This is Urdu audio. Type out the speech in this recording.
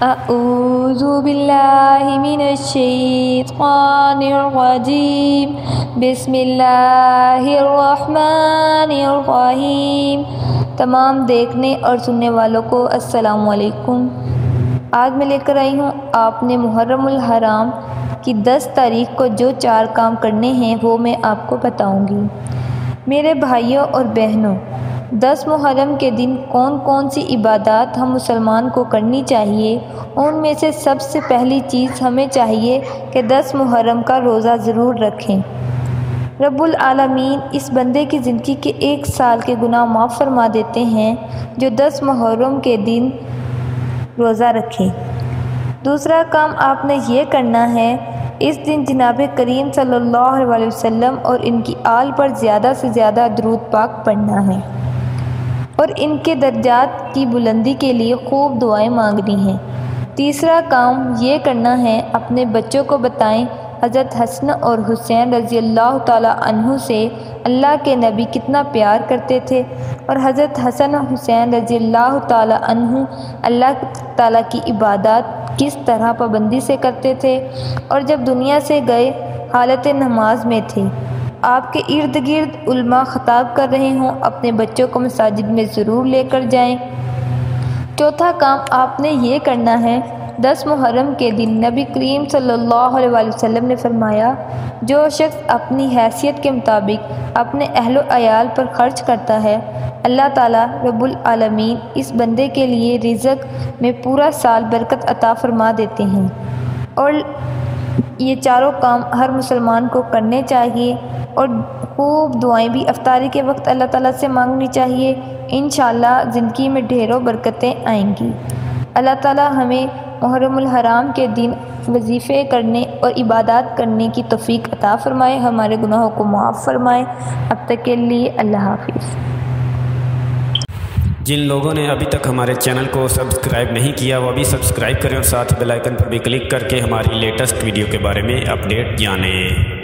اعوذ باللہ من الشیطان الرجیم بسم اللہ الرحمن الرحیم۔ تمام دیکھنے اور سننے والوں کو السلام علیکم۔ آج میں لے کر آئی ہوں آپ نے محرم الحرام کی 10 تاریخ کو جو 4 کام کرنے ہیں وہ میں آپ کو بتاؤں گی۔ میرے بھائیوں اور بہنوں، 10 محرم کے دن کون کون سی عبادات ہم مسلمان کو کرنی چاہیے؟ ان میں سے سب سے پہلی چیز ہمیں چاہیے کہ 10 محرم کا روزہ ضرور رکھیں۔ رب العالمین اس بندے کی زندگی کے 1 سال کے گناہ معاف فرما دیتے ہیں جو 10 محرم کے دن روزہ رکھے۔ دوسرا کام آپ نے یہ کرنا ہے، اس دن جناب کریم صلی اللہ علیہ وسلم اور ان کی آل پر زیادہ سے زیادہ درود پاک پڑھنا ہے اور ان کے درجات کی بلندی کے لیے خوب دعائیں مانگنی ہیں۔ تیسرا کام یہ کرنا ہے، اپنے بچوں کو بتائیں حضرت حسن اور حسین رضی اللہ تعالیٰ عنہ سے اللہ کے نبی کتنا پیار کرتے تھے اور حضرت حسن اور حسین رضی اللہ تعالیٰ عنہ اللہ تعالیٰ کی عبادات کس طرح پابندی سے کرتے تھے، اور جب دنیا سے گئے حالت نماز میں تھے۔ آپ کے ارد گرد علماء خطاب کر رہے ہوں، اپنے بچوں کو مساجد میں ضرور لے کر جائیں۔ چوتھا کام آپ نے یہ کرنا ہے، 10 محرم کے دن نبی کریم صلی اللہ علیہ وسلم نے فرمایا، جو شخص اپنی حیثیت کے مطابق اپنے اہل و عیال پر خرچ کرتا ہے، اللہ تعالیٰ رب العالمین اس بندے کے لیے رزق میں پورا سال برکت عطا فرما دیتے ہیں۔ اور یہ چاروں کام ہر مسلمان کو کرنے چاہیے اور خوب دعائیں بھی افطاری کے وقت اللہ تعالیٰ سے مانگنی چاہیے۔ انشاءاللہ زندگی میں ڈھیروں برکتیں آئیں گی۔ اللہ تعالیٰ ہمیں محرم الحرام کے دن وظیفے کرنے اور عبادات کرنے کی توفیق عطا فرمائے، ہمارے گناہوں کو معاف فرمائے۔ اب تک کے لیے اللہ حافظ۔ جن لوگوں نے ابھی تک ہمارے چینل کو سبسکرائب نہیں کیا وہ ابھی سبسکرائب کریں اور ساتھ بیل آئیکن پر بھی کلک کر کے ہماری لیٹسٹ ویڈیو کے بارے میں اپڈیٹ جانیں۔